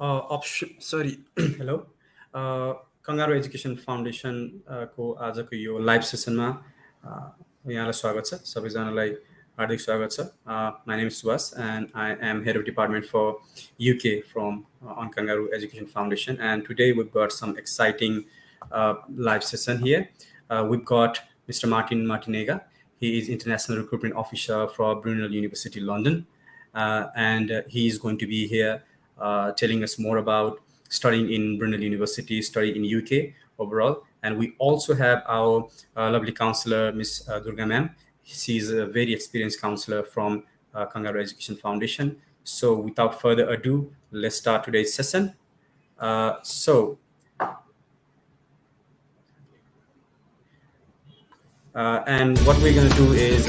Sorry, hello. Kangaroo Education Foundation को आजको यो live सेसनमा यहाँलाई स्वागत छ सबैजनालाई हार्दिक स्वागत छ My name is Subash and I am head of department for UK from on Kangaroo Education Foundation, and today we've got some exciting live session here. We've got Mr. Matienga. He is International Recruitment Officer for Brunel University London, and he is going to be here telling us more about studying in Brunel University, studying in UK overall. And we also have our lovely counselor, Miss Durga ma'am. She is a very experienced counselor from Kangaroo Education Foundation. So without further ado, let's start today's session. And what we're going to do is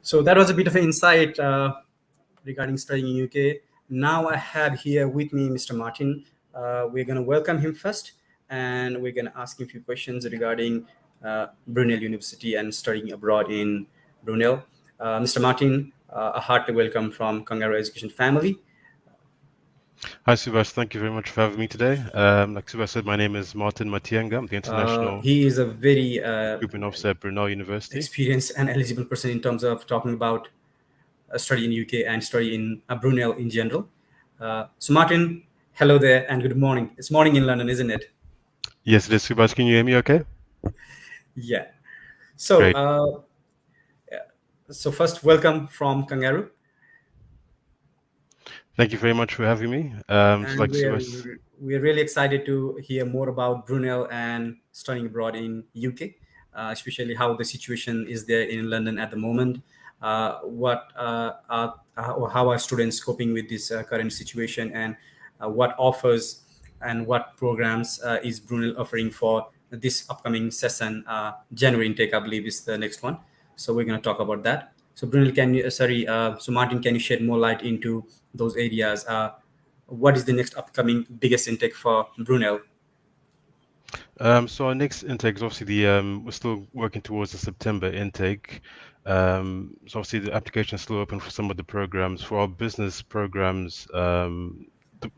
so that was a bit of an insight regarding studying in UK. Now I have here with me Mr. Martin. We're going to welcome him first, and we're going to ask him a few questions regarding Brunel University and studying abroad in Brunel. Mr. Martin, a hearty welcome from Kangaroo Education family. Hi, Subash. Thank you very much for having me today. Like Subash said, my name is Martin Matienga. I'm the International He is a very Recruitment Officer at Brunel University. experienced and eligible person in terms of talking about study in UK and study in Brunel in general. So Martin, hello there and good morning. It's morning in London, isn't it? Yes, it is. Subash, can you hear me okay? Yeah. So, Great. so first, welcome from Kangaroo. Thank you very much for having me. And like we're really excited to hear more about Brunel and studying abroad in UK, especially how the situation is there in London at the moment. How are students coping with this current situation, and what offers and what programs is Brunel offering for this upcoming session? January intake, I believe, is the next one. So we're going to talk about that. So Brunel, so Martin, can you shed more light into those areas? What is the next upcoming biggest intake for Brunel? So our next intake is obviously we're still working towards the September intake. So obviously the application is still open for some of the programs. For our business programs,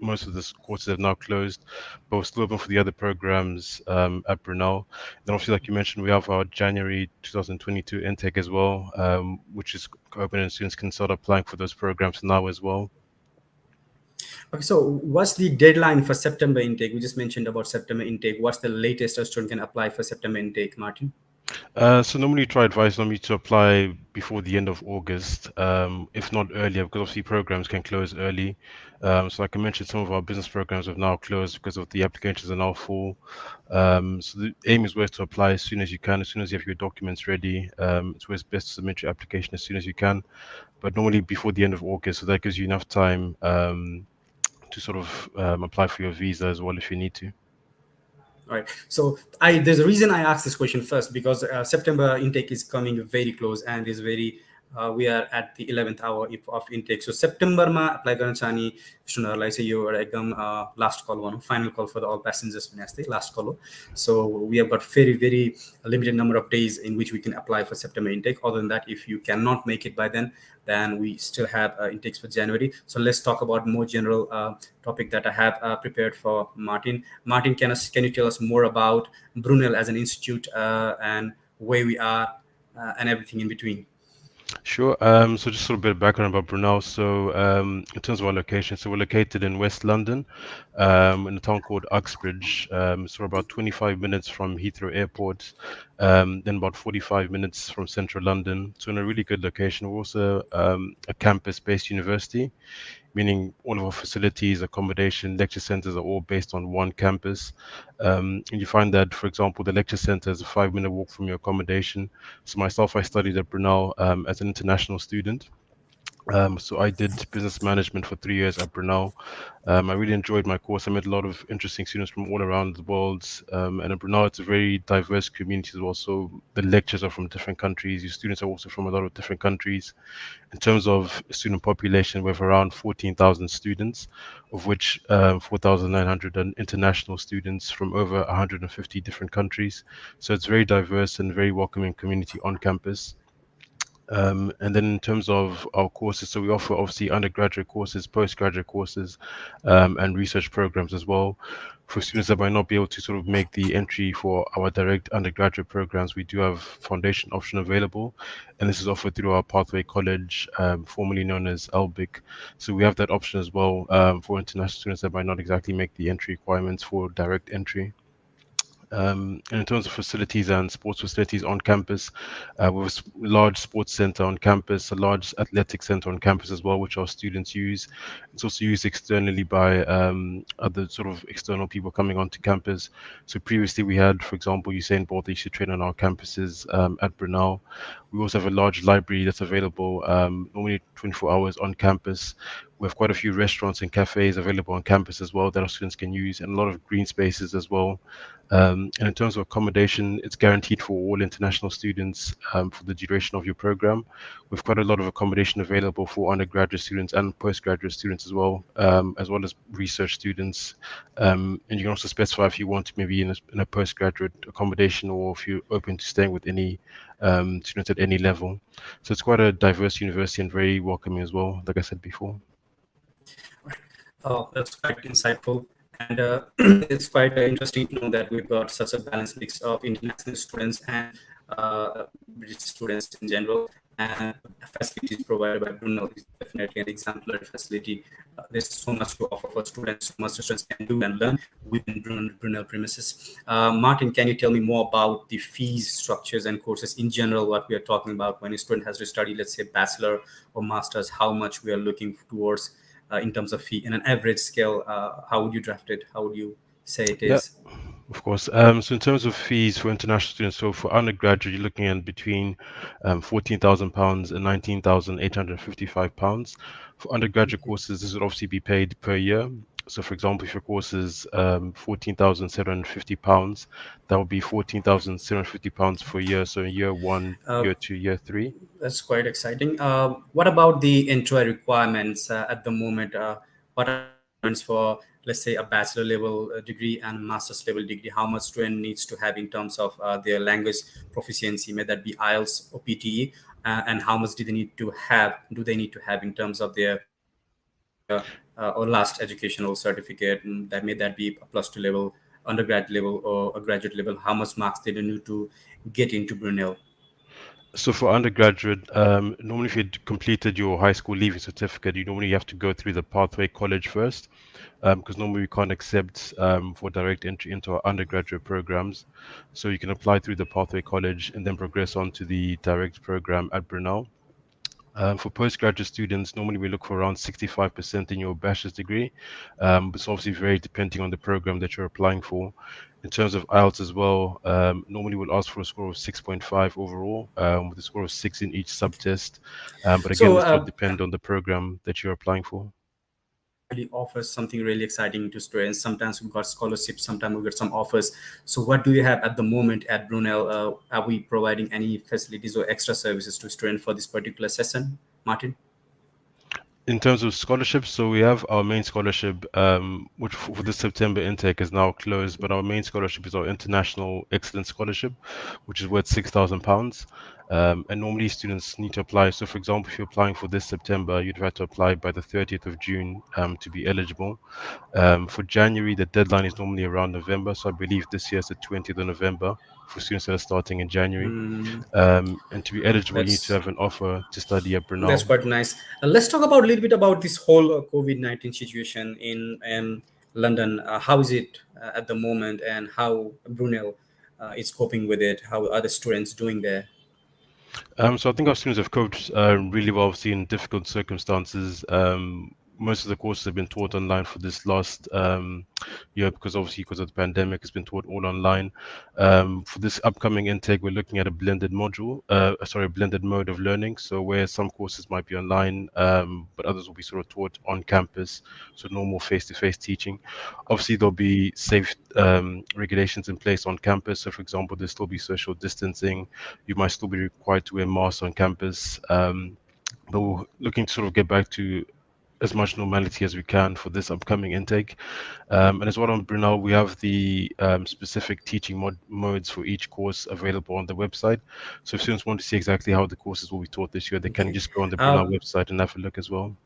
most of the courses have now closed, but we're still open for the other programs at Brunel. Then obviously, like you mentioned, we have our January 2022 intake as well, which is open, and students can start applying for those programs now as well. Okay, so what's the deadline for September intake? We just mentioned about September intake. What's the latest a student can apply for September intake, Martin? So normally try advise normally to apply before the end of August, if not earlier, because obviously programs can close early. So like I mentioned, some of our business programs have now closed because of the applications are now full. So the aim is always to apply as soon as you can, as soon as you have your documents ready. It's always best to submit your application as soon as you can, but normally before the end of August, so that gives you enough time to sort of apply for your visa as well if you need to. All right. So there's a reason I asked this question first, because September intake is coming very close and is very we are at the 11th hour of intake. So September ma apply गर्न चाहने स्टुडेन्टहरुलाई चाहिँ यो एउटा एकदम last call भनौं, final call for all passengers भने जस्तै last call हो. So we have got very limited number of days in which we can apply for September intake. Other than that, if you cannot make it by then we still have intakes for January. So let's talk about more general topic that I have prepared for Martin. Martin, can you tell us more about Brunel as an institute and where we are and everything in between? Sure. So just sort of a bit of background about Brunel. So in terms of our location, so we're located in West London, in a town called Uxbridge. So we're about 25 minutes from Heathrow Airport, then about 45 minutes from central London. So in a really good location. We're also a campus-based university, meaning all of our facilities, accommodation, lecture centers are all based on one campus. And you find that, for example, the lecture center is a 5-minute walk from your accommodation. So myself, I studied at Brunel as an international student. So I did business management for 3 years at Brunel. I really enjoyed my course. I met a lot of interesting students from all around the world. And at Brunel, it's a very diverse community as well. So the lectures are from different countries. Your students are also from a lot of different countries. In terms of student population, we have around 14,000 students, of which 4,900 are international students from over 150 different countries. So it's very diverse and very welcoming community on campus. And then in terms of our courses, so we offer obviously undergraduate courses, postgraduate courses, and research programs as well. For students that might not be able to sort of make the entry for our direct undergraduate programs, we do have foundation option available, and this is offered through our Pathway College, formerly known as LBIC. So we have that option as well for international students that might not exactly make the entry requirements for direct entry. And in terms of facilities and sports facilities on campus, we have a large sports center on campus, a large athletic center on campus as well, which our students use. It's also used externally by other sort of external people coming onto campus. So previously we had, for example, Usain Bolt that used to train on our campuses at Brunel. We also have a large library that's available normally 24 hours on campus. We have quite a few restaurants and cafes available on campus as well that our students can use, and a lot of green spaces as well. And in terms of accommodation, it's guaranteed for all international students for the duration of your program. We've quite a lot of accommodation available for undergraduate students and postgraduate students as well as research students. And you can also specify if you want to maybe in a postgraduate accommodation or if you're open to staying with any students at any level. So it's quite a diverse university and very welcoming as well, like I said before. Oh, that's quite insightful. And it's quite interesting to know that we've got such a balanced mix of international students and British students in general. And facilities provided by Brunel is definitely an exemplary facility. There's so much to offer for students, so much students can do and learn within Brunel premises. Martin, can you tell me more about the fees structures and courses in general, what we are talking about when a student has to study, let's say, bachelor or master's, how much we are looking towards in terms of fee in an average scale? How would you draft it? How would you say it Yeah, is? of course. So in terms of fees for international students, so for undergraduate, you're looking at between £14,000 and £19,855. For undergraduate courses, this would obviously be paid per year. So, for example, if your course is £14,750, that would be £14,750 for a year. So, in year one, Uh, year two, year three. that's quite exciting. What about the entry requirements at the moment? What are the requirements for, let's say, a bachelor level degree and master's level degree? How much student needs to have in terms of their language proficiency, may that be IELTS or PTE, and how much do they need to have? Do they need to have in terms of their earlier or last educational certificate? That may that be a plus two level, undergrad level, or a graduate level? How much marks they need to get into Brunel? So for undergraduate, normally if you'd completed your high school leaving certificate, you normally have to go through the pathway college first, because normally we can't accept for direct entry into our undergraduate programs. So you can apply through the pathway college and then progress on to the direct program at Brunel. For postgraduate students, normally we look for around 65% in your bachelor's degree. But it's obviously very depending on the program that you're applying for. In terms of IELTS as well, normally we'll ask for a score of 6.5 overall, with a score of 6 in each subtest. But again, So this will depend on the program that you're applying for. really offers something really exciting to students. Sometimes we've got scholarships, sometimes we get some offers. So what do you have at the moment at Brunel? Are we providing any facilities or extra services to students for this particular session, Martin? In terms of scholarships, so we have our main scholarship, which for the September intake is now closed, but our main scholarship is our International Excellence Scholarship, which is worth £6,000. And normally students need to apply. So, for example, if you're applying for this September, you'd have to apply by the 30th of June to be eligible. For January, the deadline is normally around November. So I believe this year is the 20th of November for students that are starting in January. Mm, And to be eligible, you need to that's have an offer to study at that's Brunel. quite nice. Let's talk about a little bit about this whole COVID-19 situation in London. How is it at the moment, and how Brunel is coping with it? How are the students doing there? So I think our students have coped really well, obviously in difficult circumstances. most of the courses have been taught online for this last year, because obviously because of the pandemic, it's been taught all online. For this upcoming intake, we're looking at a blended blended mode of learning. So where some courses might be online, but others will be sort of taught on campus, so normal face-to-face teaching. Obviously, there'll be safe regulations in place on campus. So, for example, there'll still be social distancing. You might still be required to wear masks on campus. But we're looking to sort of get back to as much normality as we can for this upcoming intake. And as well on Brunel, we have the specific teaching modes for each course available on the website. So if students want to see exactly how the courses will be taught this year, they can Okay. just go on the Brunel Um, website and have a look as well.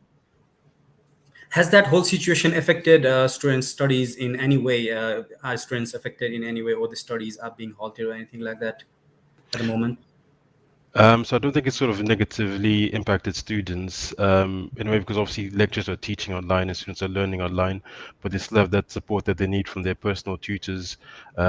has that whole situation affected students' studies in any way? Are students affected in any way, or the studies are being halted or anything like that at the moment? So I don't think it's sort of negatively impacted students in a way, because obviously lectures are teaching online and students are learning online, but they still have that support that they need from their personal tutors. So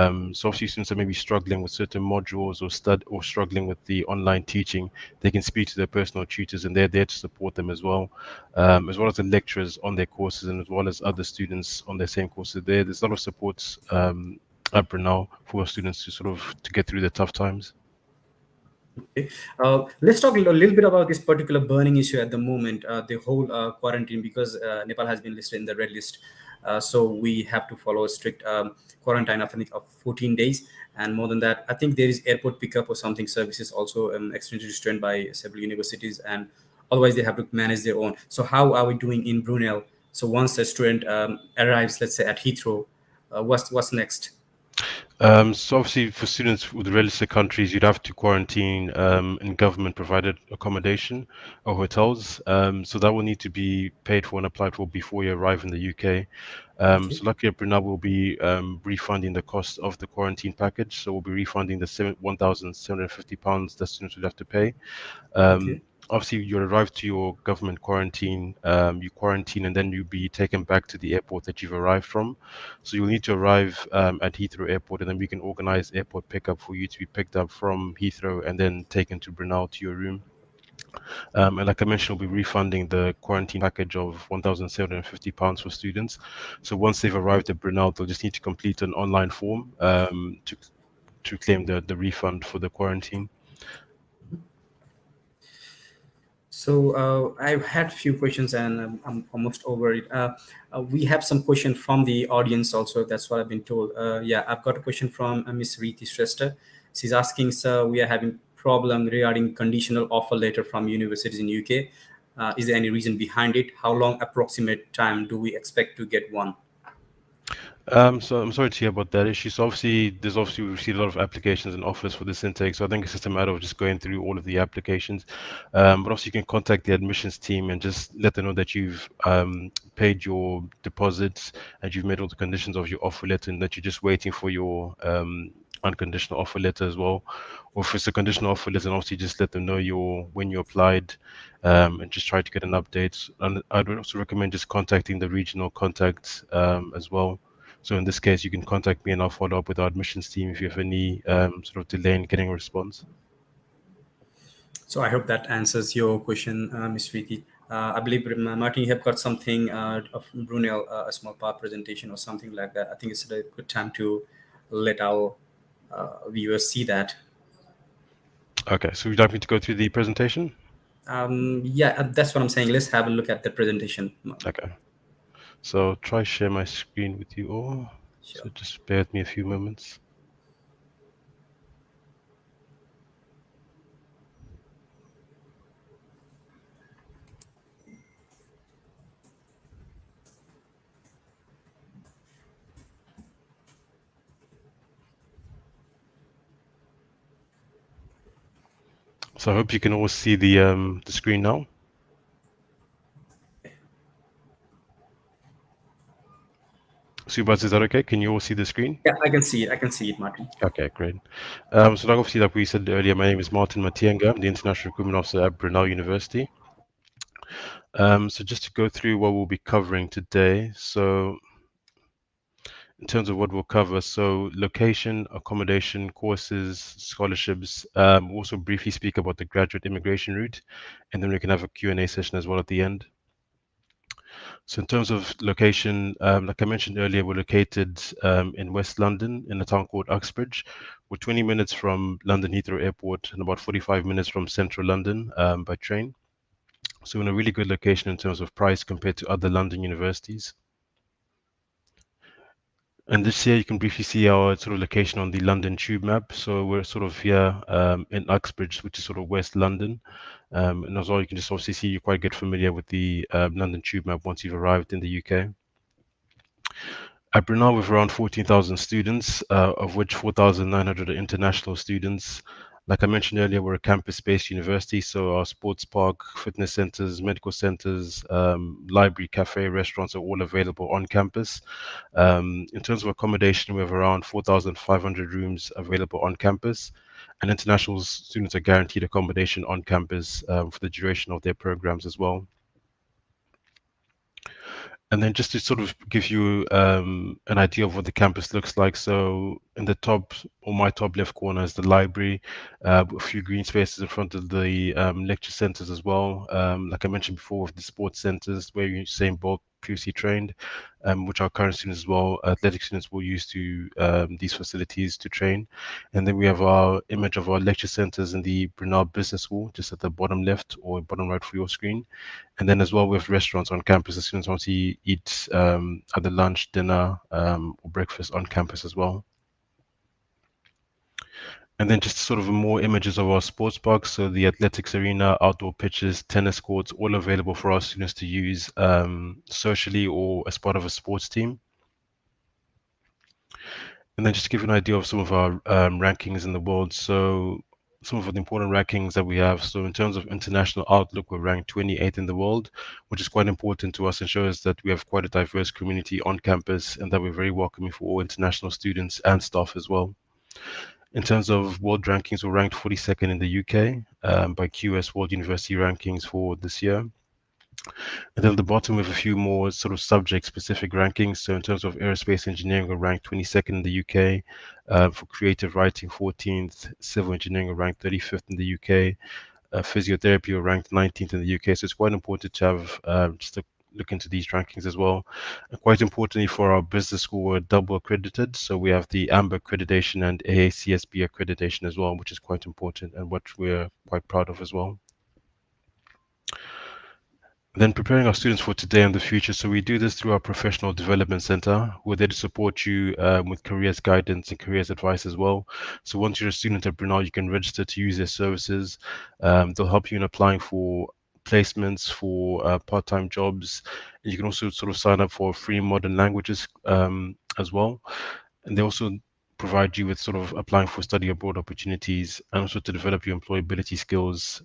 obviously students are maybe struggling with certain modules or struggling with the online teaching. They can speak to their personal tutors and they're there to support them as well as the lecturers on their courses and as well as other students on their same courses. There's a lot of support at Brunel for students to sort of to get through the tough times. Okay. Let's talk a little bit about this particular burning issue at the moment, the whole quarantine, because Nepal has been listed in the red list. So we have to follow a strict quarantine of, I think, of 14 days. And more than that, I think there is airport pickup or something services also extended to student by several universities. And otherwise, they have to manage their own. So how are we doing in Brunel? So once a student arrives, let's say at Heathrow, what's next? So obviously for students with registered countries, you'd have to quarantine in government-provided accommodation or hotels. So that will need to be paid for and applied for before you arrive in the UK. Okay. So luckily at Brunel will be refunding the cost of the quarantine package. So we'll be refunding the £1,750 that students would have to pay. Okay. Um, Obviously, you arrive to your government quarantine, you quarantine, and then you'll be taken back to the airport that you've arrived from. So you'll need to arrive at Heathrow Airport, and then we can organize airport pickup for you to be picked up from Heathrow and then taken to Brunel to your room. And like I mentioned, we'll be refunding the quarantine package of £1,750 for students. So once they've arrived at Brunel, they'll just need to complete an online form to claim the refund for the quarantine. So I've had few questions and I'm almost over it. We have some question from the audience also. That's what I've been told. Yeah, I've got a question from Miss Reeti Shrestha. She's asking, sir, we are having problem regarding conditional offer letter from universities in UK. Is there any reason behind it? How long approximate time do we expect to get one? So I'm sorry to hear about that issue. So obviously we've received a lot of applications and offers for this intake. So I think it's just a matter of just going through all of the applications. But also you can contact the admissions team and just let them know that you've paid your deposits and you've made all the conditions of your offer letter and that you're just waiting for your unconditional offer letter as well. Or if it's a conditional offer letter, then obviously just let them know when you applied, and just try to get an update. And I'd also recommend just contacting the regional contacts as well. So in this case, you can contact me and I'll follow up with our admissions team if you have any sort of delay in getting a response. So I hope that answers your question, Ms. Preeti. I believe, Martin, you have got something of Brunel, a small part presentation or something like that. I think it's a good time to let our viewers see that. Okay, so would you like me to go through the presentation? Yeah, that's what I'm saying. Let's have a look at the presentation. Okay, so I'll try share my screen with you all. Sure. So just bear with me a few moments. So I hope you can all see the screen now. Subhas, is that okay? Can you all see the screen? Yeah, I can see it. I can see it, Martin. Okay, great. So like obviously, like we said earlier, my name is Martin Matienga. I'm the International Recruitment Officer at Brunel University. So just to go through what we'll be covering today. So in terms of what we'll cover, so location, accommodation, courses, scholarships. We'll also briefly speak about the graduate immigration route, and then we can have a Q&A session as well at the end. So in terms of location, like I mentioned earlier, we're located in West London in a town called Uxbridge. We're 20 minutes from London Heathrow Airport and about 45 minutes from central London by train. So we're in a really good location in terms of price compared to other London universities. And this year you can briefly see our sort of location on the London Tube map. So we're sort of here in Uxbridge, which is sort of West London. And as well, you can just obviously see you quite get familiar with the London Tube map once you've arrived in the UK. At Brunel, with around 14,000 students, of which 4,900 are international students. Like I mentioned earlier, we're a campus-based university, so our sports park, fitness centers, medical centers, library, cafe, restaurants are all available on campus. In terms of accommodation, we have around 4,500 rooms available on campus, and international students are guaranteed accommodation on campus for the duration of their programs as well. And then just to sort of give you an idea of what the campus looks like. So in the top, or my top left corner is the library, with a few green spaces in front of the lecture centers as well. Like I mentioned before, with the sports centers where Usain Bolt previously trained, which our current students as well, athletic students will use to these facilities to train. And then we have our image of our lecture centers in the Brunel Business School, just at the bottom left or bottom right for your screen. And then as well with restaurants on campus, the students want to eat either lunch, dinner, or breakfast on campus as well. And then just sort of more images of our sports parks. So the athletics arena, outdoor pitches, tennis courts, all available for our students to use socially or as part of a sports team. And then just to give you an idea of some of our rankings in the world. So some of the important rankings that we have. So in terms of international outlook, we're ranked 28th in the world, which is quite important to us and shows that we have quite a diverse community on campus and that we're very welcoming for all international students and staff as well. In terms of world rankings, we're ranked 42nd in the UK by QS World University Rankings for this year. And then at the bottom, we have a few more sort of subject-specific rankings. So in terms of aerospace engineering, we're ranked 22nd in the UK. For creative writing, 14th. Civil engineering, we're ranked 35th in the UK. Physiotherapy, we're ranked 19th in the UK. So it's quite important to have just a look into these rankings as well. And quite importantly, for our business school, we're double accredited. So we have the AMBER accreditation and AACSB accreditation as well, which is quite important and what we're quite proud of as well. Then preparing our students for today and the future. So we do this through our professional development center. We're there to support you with careers guidance and careers advice as well. So once you're a student at Brunel, you can register to use their services. They'll help you in applying for placements, for part-time jobs. And you can also sort of sign up for free modern languages as well. And they also provide you with sort of applying for study abroad opportunities and also to develop your employability skills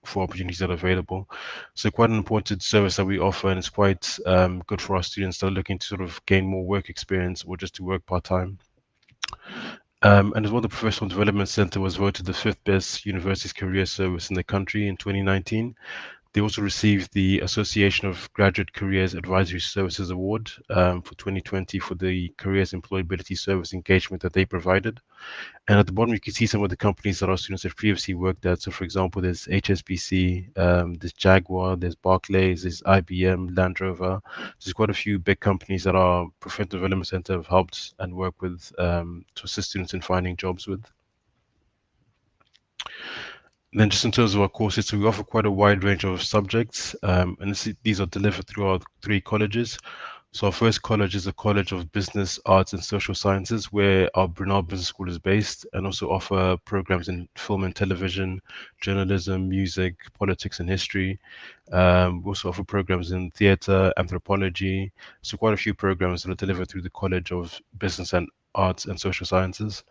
for opportunities that are available. So quite an important service that we offer, and it's quite good for our students that are looking to sort of gain more work experience or just to work part-time. And as well, the Professional Development Center was voted the fifth best universities career service in the country in 2019. They also received the Association of Graduate Careers Advisory Services Award for 2020 for the careers employability service engagement that they provided. And at the bottom, you can see some of the companies that our students have previously worked at. So, for example, there's HSBC, there's Jaguar, there's Barclays, there's IBM, Land Rover. There's quite a few big companies that our Professional Development Center have helped and work with to assist students in finding jobs with. And then just in terms of our courses, so we offer quite a wide range of subjects, and these are delivered through our three colleges. So our first college is the College of Business, Arts and Social Sciences, where our Brunel Business School is based, and also offer programs in film and television, journalism, music, politics and history. We also offer programs in theatre, anthropology. So quite a few programs that are delivered through the College of Business and Arts and Social Sciences.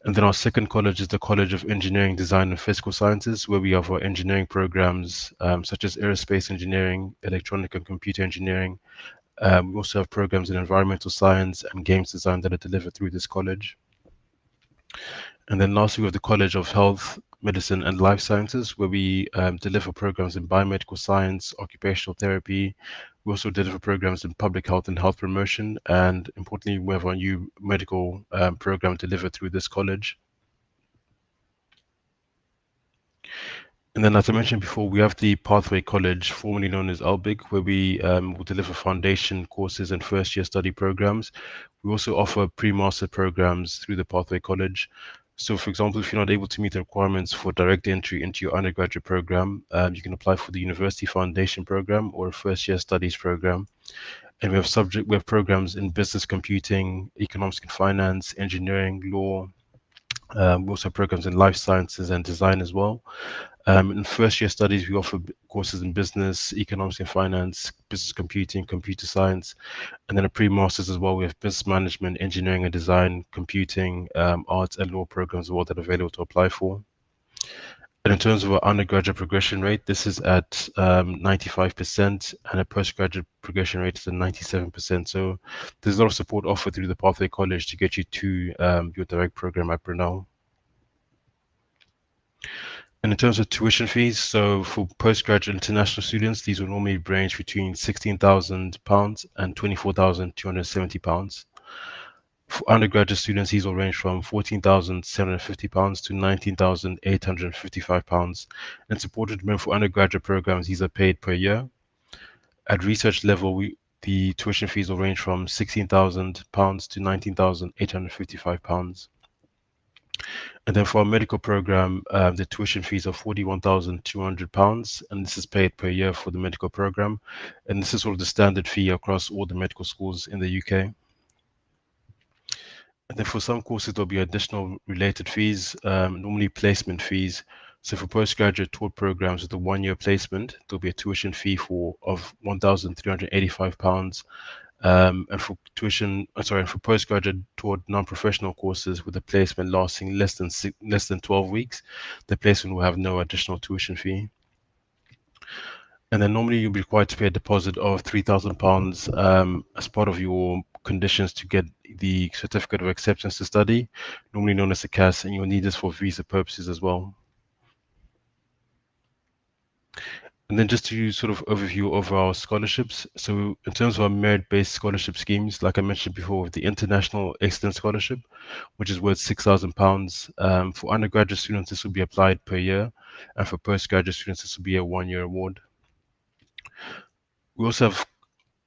And then our second college is the College of Engineering, Design and Physical Sciences, where we offer engineering programs such as aerospace engineering, electronic and computer engineering. We also have programs in environmental science and games design that are delivered through this college. And then lastly, we have the College of Health, Medicine and Life Sciences, where we deliver programs in biomedical science, occupational therapy. We also deliver programs in public health and health promotion. And importantly, we have our new medical program delivered through this college. And then, as I mentioned before, we have the Pathway College, formerly known as ALBIC, where we will deliver foundation courses and first-year study programs. We also offer pre-master programs through the Pathway College. So, for example, if you're not able to meet the requirements for direct entry into your undergraduate program, you can apply for the University Foundation Program or a first-year studies program. And we have programs in business computing, economics and finance, engineering, law. We also have programs in life sciences and design as well. In first year studies, we offer courses in business, economics and finance, business computing, computer science, and then a pre-masters as well. We have business management, engineering and design, computing, arts and law programs as well that are available to apply for. And in terms of our undergraduate progression rate, this is at 95%, and a postgraduate progression rate is at 97%. So there's a lot of support offered through the Pathway College to get you to your direct program at Brunel. And in terms of tuition fees, so for postgraduate international students, these will normally range between £16,000 and £24,270. For undergraduate students, these will range from £14,750 to £19,855. And supported men for undergraduate programs, these are paid per year. At research level, the tuition fees will range from £16,000 to £19,855. And then for our medical program, the tuition fees are £41,200, and this is paid per year for the medical program. And this is sort of the standard fee across all the medical schools in the UK. And then for some courses, there'll be additional related fees, normally placement fees. So for postgraduate taught programs with a 1-year placement, there'll be a tuition fee of £1,385. And for for postgraduate toward non-professional courses with a placement lasting less than 12 weeks, the placement will have no additional tuition fee. And then normally you'll be required to pay a deposit of £3,000 as part of your conditions to get the certificate of acceptance to study, normally known as a CAS, and you'll need this for visa purposes as well. And then just to sort of overview of our scholarships. So in terms of our merit-based scholarship schemes, like I mentioned before, with the International Excellence Scholarship, which is worth £6,000. For undergraduate students, this will be applied per year. And for postgraduate students, this will be a 1-year award. We also have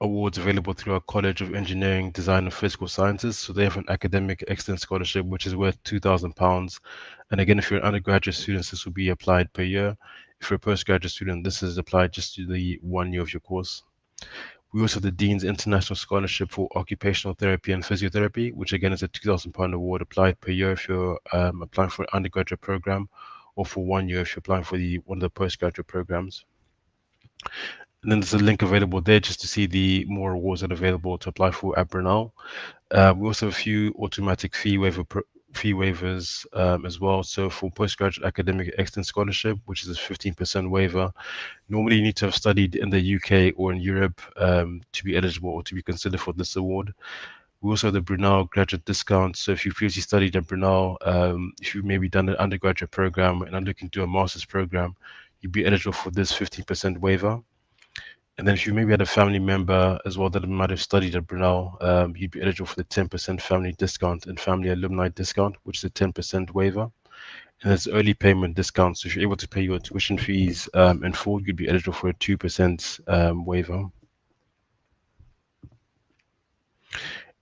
awards available through our College of Engineering, Design and Physical Sciences. So they have an Academic Excellence Scholarship, which is worth £2,000. And again, if you're an undergraduate student, this will be applied per year. If you're a postgraduate student, this is applied just to the 1 year of your course. We also have the Dean's International Scholarship for Occupational Therapy and Physiotherapy, which again is a £2,000 award applied per year if you're applying for an undergraduate program, or for 1 year if you're applying for one of the postgraduate programs. And then there's a link available there just to see the more awards that are available to apply for at Brunel. We also have a few automatic fee waivers as well. So for postgraduate academic excellence scholarship, which is a 15% waiver, normally you need to have studied in the UK or in Europe to be eligible or to be considered for this award. We also have the Brunel graduate discount. So if you previously studied at Brunel, if you've maybe done an undergraduate program and are looking to do a master's program, you'd be eligible for this 15% waiver. And then if you maybe had a family member as well that might have studied at Brunel, you'd be eligible for the 10% family discount and family alumni discount, which is a 10% waiver. And there's early payment discount. So if you're able to pay your tuition fees in full, you'd be eligible for a 2% waiver.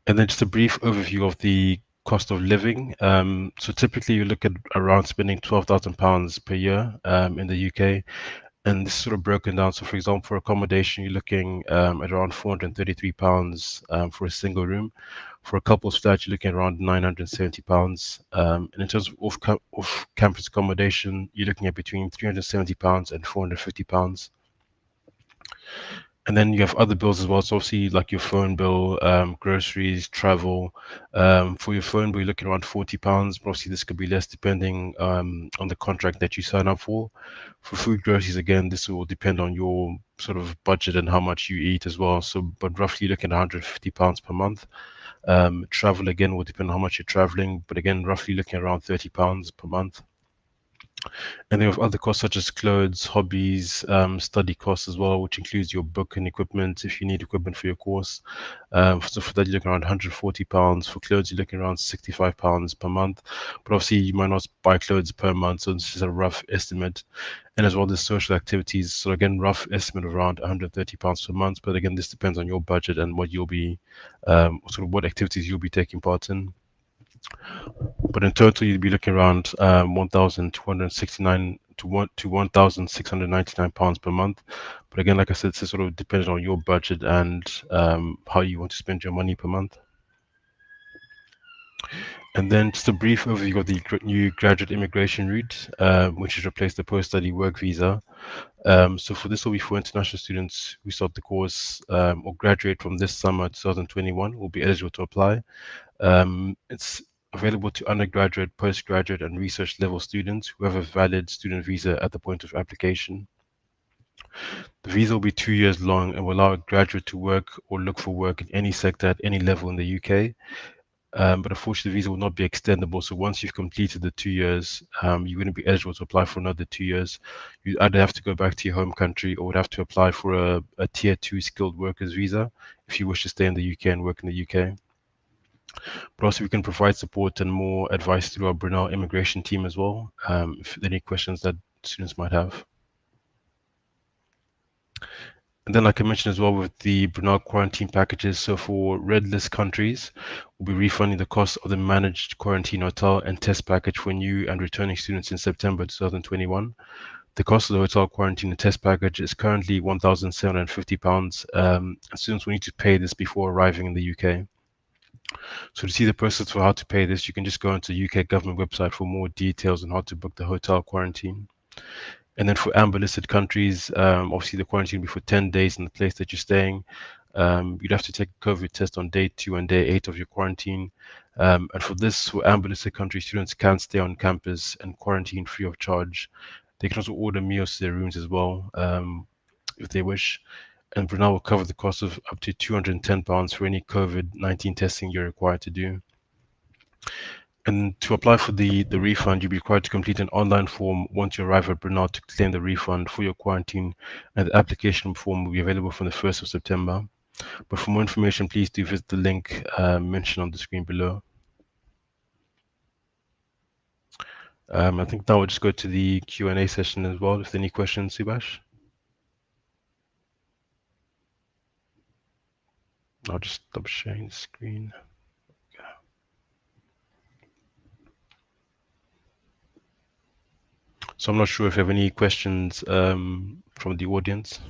And then just a brief overview of the cost of living. So typically you look at around spending £12,000 per year in the UK. And this is sort of broken down. So, for example, for accommodation, you're looking at around £433 for a single room. For a couple's flat, you're looking at around £970. And in terms of off-campus accommodation, you're looking at between £370 and £450. And then you have other bills as well. So obviously like your phone bill, groceries, travel. For your phone bill, you're looking around £40. But obviously this could be less depending on the contract that you sign up for. For food groceries, again, this will depend on your sort of budget and how much you eat as well. So, but roughly looking at £150 per month. Travel, again, will depend on how much you're traveling. But again, roughly looking around £30 per month. And then with other costs such as clothes, hobbies, study costs as well, which includes your book and equipment if you need equipment for your course. So for that, you're looking around £140. For clothes, you're looking around £65 per month. But obviously, you might not buy clothes per month, so this is a rough estimate. And as well, the social activities. So again, rough estimate of around £130 per month. But again, this depends on your budget and what you'll be, sort of what activities you'll be taking part in. But in total, you'd be looking around 1,269 to £1,699 per month. But again, like I said, this sort of depends on your budget and how you want to spend your money per month. And then just a brief overview of the new graduate immigration route, which has replaced the post-study work visa. So for this will be for international students who start the course or graduate from this summer 2021 will be eligible to apply. It's available to undergraduate, postgraduate, and research level students who have a valid student visa at the point of application. The visa will be 2 years long and will allow a graduate to work or look for work in any sector at any level in the UK. But unfortunately, the visa will not be extendable. So once you've completed the 2 years, you wouldn't be eligible to apply for another 2 years. You'd either have to go back to your home country or would have to apply for a tier 2 skilled workers visa if you wish to stay in the UK and work in the UK. But also, we can provide support and more advice through our Brunel immigration team as well, if there are any questions that students might have. And then, like I mentioned as well, with the Brunel quarantine packages, so for red list countries, we'll be refunding the cost of the managed quarantine hotel and test package for new and returning students in September 2021. The cost of the hotel quarantine and test package is currently £1,750. Students will need to pay this before arriving in the UK. So to see the process for how to pay this, you can just go onto the UK government website for more details on how to book the hotel quarantine. And then for amber listed countries, obviously the quarantine will be for 10 days in the place that you're staying. You'd have to take a COVID test on day 2 and day 8 of your quarantine. And for this, for amber listed country, students can stay on campus and quarantine free of charge. They can also order meals to their rooms as well, if they wish. And Brunel will cover the cost of up to £210 for any COVID-19 testing you're required to do. And to apply for the refund, you'll be required to complete an online form once you arrive at Brunel to claim the refund for your quarantine, and the application form will be available from the 1st of September. But for more information, please do visit the link mentioned on the screen below. I think now we'll just go to the Q&A session as well. If there are any questions, Subash? I'll just stop sharing the screen. So I'm not sure if you have any questions from the audience.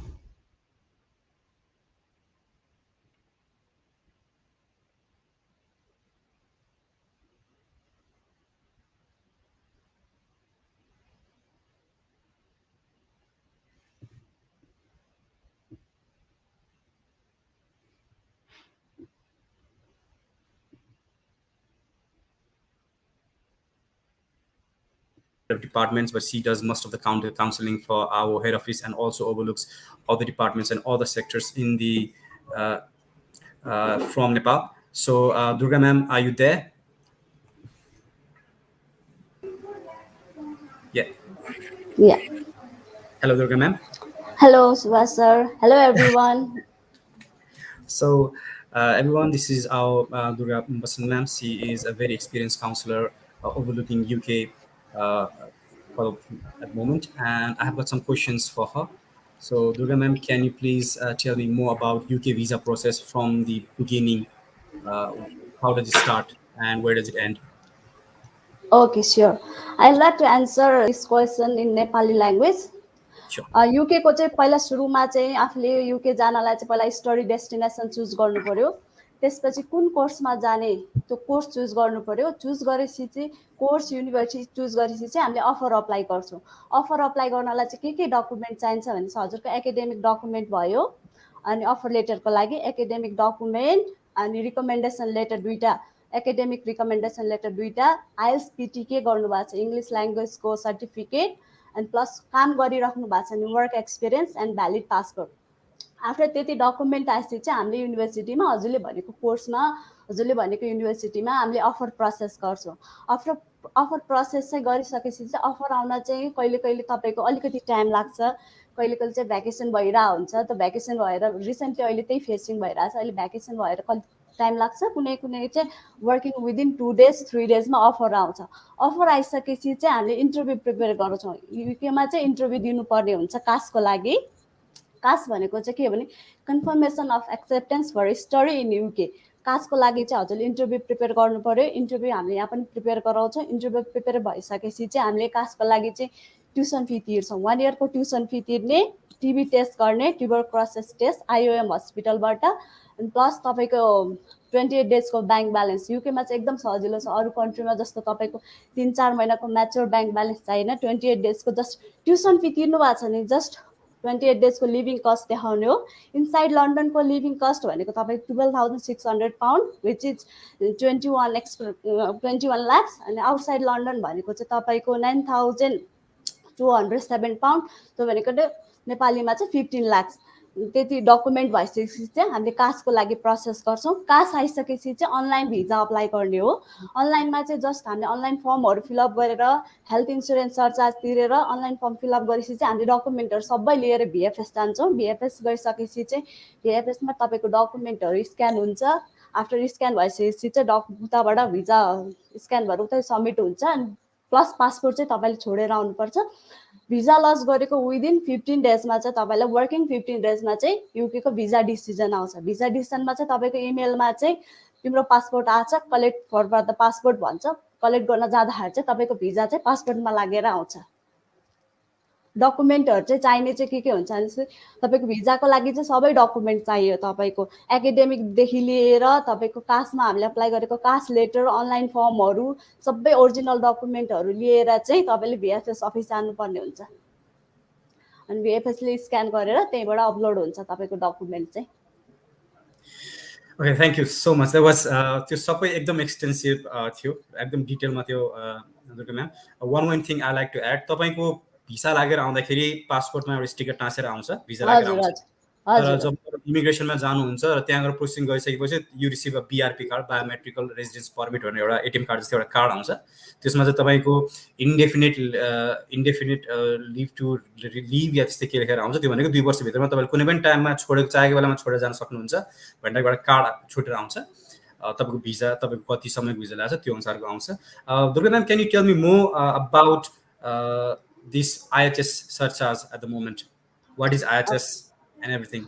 Of departments, but she does most of the counseling for our head office and also overlooks all the departments and all the sectors in the from Nepal. So, Durga ma'am, are you there? Yeah. Yeah. Hello, Durga ma'am. Hello, Subash sir. Hello, everyone. So, everyone, this is our Durga Basnet ma'am. She is a very experienced counselor overlooking UK uh, for at the moment, and I have got some questions for her. So, Durga ma'am, can you please tell me more about UK visa process from the beginning? Uh, how does it start and where does it end? Okay, sure. I'd like to answer this question in Nepali language. Sure. युकेको चाहिँ पहिला सुरुमा चाहिँ आफूले UK जानलाई चाहिँ पहिला study destination choose गर्नु पर्यो। त्यसपछि कुन कोर्समा जाने त्यो कोर्स चुज गर्नु पर्यो। चुज गरेपछि चाहिँ कोर्स युनिभर्सिटी चुज गरेपछि चाहिँ हामीले अफर अप्लाई गर्छौँ। अफर अप्लाई गर्नलाई चाहिँ के डकुमेन्ट चाहिन्छ भने चाहिँ हजुरको एकाडेमिक डकुमेन्ट भयो, अनि अफर लेटरको लागि एकाडेमिक डकुमेन्ट अनि रिकमेन्डेसन लेटर दुईवटा, एकाडेमिक रिकमेन्डेसन लेटर दुईवटा, आइएल्स पिटिके गर्नुभएको छ इङ्ग्लिस ल्याङ्ग्वेजको सर्टिफिकेट, एन्ड प्लस काम गरिराख्नु भएको छ भने work experience and valid passport. After त्यति डकुमेन्ट आएपछि चाहिँ हामीले युनिभर्सिटीमा हजुरले भनेको कोर्समा हजुरले भनेको युनिभर्सिटीमा हामीले अफर प्रोसेस गर्छौँ। अफर अफर प्रोसेस चाहिँ गरिसकेपछि चाहिँ अफर आउन चाहिँ कहिले कहिले तपाईँको अलिकति टाइम लाग्छ, कहिले कहिले चाहिँ भ्याकेसन भइरहेको हुन्छ। त्यो भ्याकेसन भएर रिसेन्टली अहिले त्यही फेसिङ भइरहेछ, अहिले भ्याकेसन भएर कति टाइम लाग्छ, कुनै कुनै चाहिँ वर्किङ विदिन 2 days 3 daysमा अफर आउँछ। अफर आइसकेपछि चाहिँ हामीले इन्टरभ्यू प्रिपेयर गर्छौँ। युकेमा चाहिँ इन्टरभ्यू दिनुपर्ने हुन्छ कासको लागि। कास भनेको चाहिँ के भने confirmation of acceptance for study in UK. कासको लागि चाहिँ हजुरले इन्टरभ्यू प्रिपेयर गर्नु पऱ्यो। इन्टरभ्यू हामीले यहाँ पनि प्रिपेयर गराउँछौँ। इन्टरभ्यू प्रिपेयर भइसकेपछि चाहिँ हामीले कासको लागि चाहिँ ट्युसन फी तिर्छौँ। 1 yearको ट्युसन फी तिर्ने, टिबी टेस्ट गर्ने, ट्युबरक्लोसिस टेस्ट आइओएम हस्पिटलबाट, अनि प्लस तपाईँको 28 daysको ब्याङ्क ब्यालेन्स। युकेमा चाहिँ एकदम सजिलो छ। अरू कन्ट्रीमा जस्तो तपाईँको 3-4 महिनाको म्याच्योर ब्याङ्क ब्यालेन्स चाहिएन। 28 daysको जस्ट ट्युसन फी तिर्नु भएको छ भने जस्ट 28 daysको लिभिङ कस्ट देखाउने हो। इनसाइड लन्डनको लिभिङ कस्ट भनेको तपाईँको £12,600 विच इज 21 lakhs। अनि आउटसाइड लन्डन भनेको चाहिँ तपाईँको £9,207। त्यो भनेको नेपालीमा चाहिँ 15 lakhs। त्यति डकुमेन्ट भइसकेपछि चाहिँ हामीले कासको लागि प्रोसेस गर्छौँ। कास आइसकेपछि चाहिँ अनलाइन भिजा अप्लाई गर्ने हो। अनलाइनमा चाहिँ जस्ट हामीले अनलाइन फर्महरू फिलअप गरेर हेल्थ इन्सुरेन्स सरचार्ज तिरेर अनलाइन फर्म फिलअप गरेपछि चाहिँ हामीले डकुमेन्टहरू सबै लिएर भिएफएस जान्छौँ। भिएफएस गइसकेपछि चाहिँ भिएफएसमा तपाईँको डकुमेन्टहरू स्क्यान हुन्छ। आफ्टर स्क्यान भइसकेपछि चाहिँ उताबाट भिजा स्क्यान भएर उतै सब्मिट हुन्छ। अनि प्लस पासपोर्ट चाहिँ तपाईँले छोडेर आउनुपर्छ। भिजा लज गरेको विदिन 15 daysमा चाहिँ तपाईँलाई वर्किङ 15 daysमा चाहिँ युकेको भिजा डिसिजन आउँछ। भिजा डिसिजनमा चाहिँ तपाईँको इमेलमा चाहिँ तिम्रो पासपोर्ट आछ, कलेक्ट फर द पासपोर्ट भन्छ। कलेक्ट गर्न जाँदाखेरि चाहिँ तपाईँको भिजा चाहिँ पासपोर्टमा लागेर आउँछ। डकुमेन्टहरू चाहिँ चाहिने चाहिँ के हुन्छ भने चाहिँ तपाईँको भिजाको लागि चाहिँ सबै डकुमेन्ट चाहियो। तपाईँको एकाडेमिकदेखि लिएर तपाईँको कासमा हामीले अप्लाई गरेको कास लेटर, अनलाइन फर्महरू, सबै ओरिजिनल डकुमेन्टहरू लिएर चाहिँ तपाईँले भिएफएस अफिस जानुपर्ने हुन्छ। अनि भिएफएसले स्क्यान गरेर त्यहीँबाट अपलोड हुन्छ तपाईँको डकुमेन्ट चाहिँ। Okay, thank you so much. That was त्यो सबै एकदम एक्सटेन्सिभ थियो, एकदम डिटेलमा थियो Durga ma'am. One thing I like to add, तपाईँको भिसा लागेर आउँदाखेरि पासपोर्टमा एउटा स्टिकर टाँसेर आउँछ, भिजा लागेर आउँछ। तर जब इमिग्रेसनमा जानुहुन्छ र त्यहाँ गएर प्रोसेसिङ गरिसकेपछि you receive a BRP card, biometrical residence permit भन्ने एउटा एटिएम कार्ड जस्तो एउटा कार्ड आउँछ। त्यसमा चाहिँ तपाईँको इन्डेफिनिट लिभ टु लिभ या त्यस्तै के लेखेर आउँछ। त्यो भनेको 2 वर्षभित्रमा तपाईँले कुनै पनि टाइममा छोडेको चाहेको बेलामा छोडेर जान सक्नुहुन्छ भनेर एउटा कार्ड छुटेर आउँछ। तपाईँको भिजा तपाईँको कति समयको भिजा लाग्छ त्यो अनुसारको आउँछ। Durga ma'am, can you tell me more about this IHS surcharge at the moment? What is IHS and everything?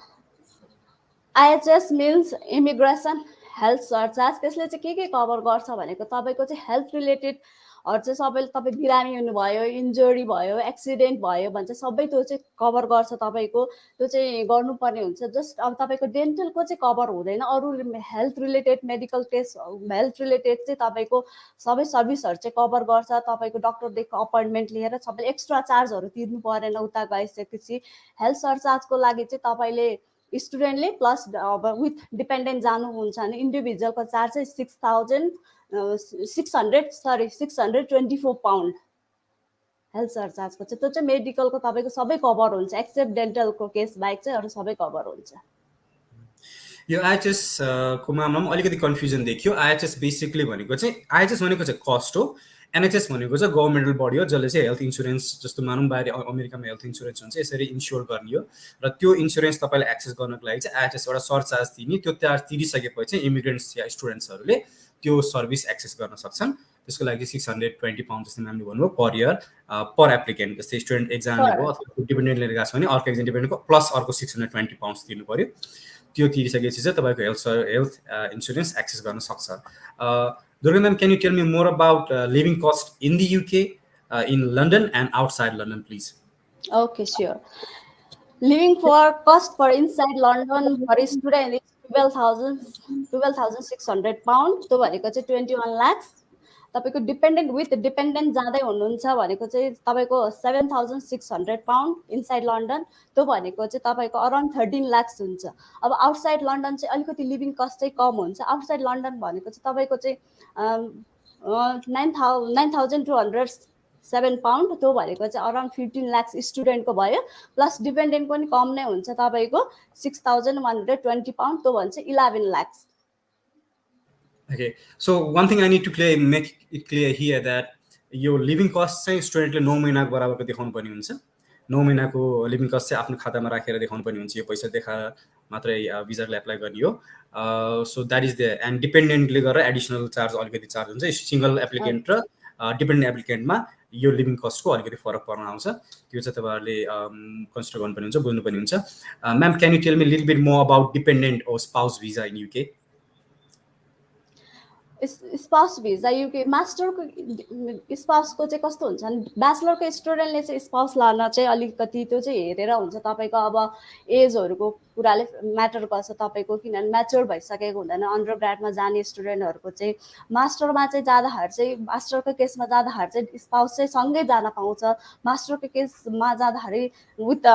IHS means immigration health surcharge। त्यसले चाहिँ के कभर गर्छ भनेको तपाईँको चाहिँ हेल्थ रिलेटेडहरू चाहिँ सबैले, तपाईँ बिरामी हुनुभयो, इन्जुरी भयो, एक्सिडेन्ट भयो भने चाहिँ सबै त्यो चाहिँ कभर गर्छ। तपाईँको त्यो चाहिँ गर्नुपर्ने हुन्छ। जस्ट अब तपाईँको डेन्टलको चाहिँ कभर हुँदैन। अरू health related medical test, health related चाहिँ तपाईँको सबै सर्भिसहरू चाहिँ कभर गर्छ। तपाईँको डक्टरदेखि अपोइन्टमेन्ट लिएर सबैले एक्स्ट्रा चार्जहरू तिर्नु परेन उता गइसकेपछि। हेल्थ सरचार्जको लागि चाहिँ तपाईँले स्टुडेन्टले प्लस अब विथ डिपेन्डेन्ट जानुहुन्छ भने इन्डिभिजुअलको चार्ज चाहिँ £624 हेल्थ सरचार्जको चाहिँ। त्यो चाहिँ मेडिकलको तपाईँको सबै कभर हुन्छ एक्सेप्ट डेन्टलको केस बाहेक चाहिँ अरू सबै कभर हुन्छ। यो IHS को मामलामा अलिकति कन्फ्युजन देखियो। IHS बेसिकली भनेको चाहिँ IHS भनेको चाहिँ कस्ट हो। NHS भनेको चाहिँ गभर्मेन्टल बडी हो जसले चाहिँ हेल्थ इन्सुरेन्स, जस्तो मानौँ बाहिर अमेरिकामा हेल्थ इन्सुरेन्स हुन्छ यसरी इन्स्योर गर्ने हो। र त्यो इन्सुरेन्स तपाईँले एक्सेस गर्नको लागि चाहिँ IHS एउटा सरचार्ज दिने। त्यो चार्ज तिरिसकेपछि चाहिँ इमिग्रेन्ट्स या स्टुडेन्ट्सहरूले त्यो सर्भिस एक्सेस गर्न सक्छन्। त्यसको लागि £620 जस्तो नामले भन्नुभयो पर इयर पर एप्लिकेन्ट। जस्तै स्टुडेन्ट एकजनाले भयो अथवा डिपेन्डेन्ट लिएर गएको छ भने अर्को एकजना डिपेन्डेन्टको प्लस अर्को £620 तिर्नु पऱ्यो। त्यो तिरिसकेपछि चाहिँ तपाईँको हेल्थ इन्सुरेन्स एक्सेस गर्न सक्छ। Durga ma'am, can you tell me more about living cost in the UK, in London and outside London, please? Okay, sure. Living cost for inside London for a student is £12,600। त्यो भनेको चाहिँ 21 lakhs। तपाईँको dependent with dependent जाँदै हुनुहुन्छ भनेको चाहिँ तपाईँको £7,600 inside London. त्यो भनेको चाहिँ तपाईँको अराउन्ड 13 lakhs हुन्छ। अब आउटसाइड लन्डन चाहिँ अलिकति लिभिङ कस्ट चाहिँ कम हुन्छ। आउटसाइड लन्डन भनेको चाहिँ तपाईँको चाहिँ £9,207। त्यो भनेको चाहिँ अराउन्ड 15 lakhs स्टुडेन्टको भयो। प्लस डिपेन्डेन्ट पनि कम नै हुन्छ तपाईँको £6,120। त्यो भन्छ 11 lakhs। Okay, so one thing I need to make it clear here that yo living कस्ट चाहिँ स्टुडेन्टले 9 महिनाको बराबरको देखाउनु पर्ने हुन्छ। 9 महिनाको लिभिङ कस्ट चाहिँ आफ्नो खातामा राखेर देखाउनु पर्ने हुन्छ। यो पैसा देखाएर मात्रै भिजाले एप्लाई गर्ने हो। So that is the and डिपेन्डेन्टले गरेर एडिसनल चार्ज अलिकति चार्ज हुन्छ। सिङ्गल एप्लिकेन्ट र डिपेन्डेन्ट एप्लिकेन्टमा यो लिभिङ कस्टको अलिकति फरक पर्न आउँछ। त्यो चाहिँ तपाईँहरूले कन्सिडर गर्नुपर्ने हुन्छ, बुझ्नुपर्ने हुन्छ। Ma'am, can you tell me little bit more about dependent और spouse visa in UK? Spouse visa UK मास्टरको स्पाउसको चाहिँ कस्तो हुन्छ भने ब्याचलरको स्टुडेन्टले चाहिँ स्पाउस लान चाहिँ अलिकति त्यो चाहिँ हेरेर हुन्छ। तपाईँको अब एजहरूको कुराले म्याटर गर्छ तपाईँको, किनभने म्याच्योर भइसकेको हुँदैन। अन्डर ग्राडमा जाने स्टुडेन्टहरूको चाहिँ मास्टरमा चाहिँ जाँदाखेरि चाहिँ मास्टरको केसमा जाँदाखेरि चाहिँ स्पाउस चाहिँ सँगै जान पाउँछ। मास्टरको केसमा जाँदाखेरि विथ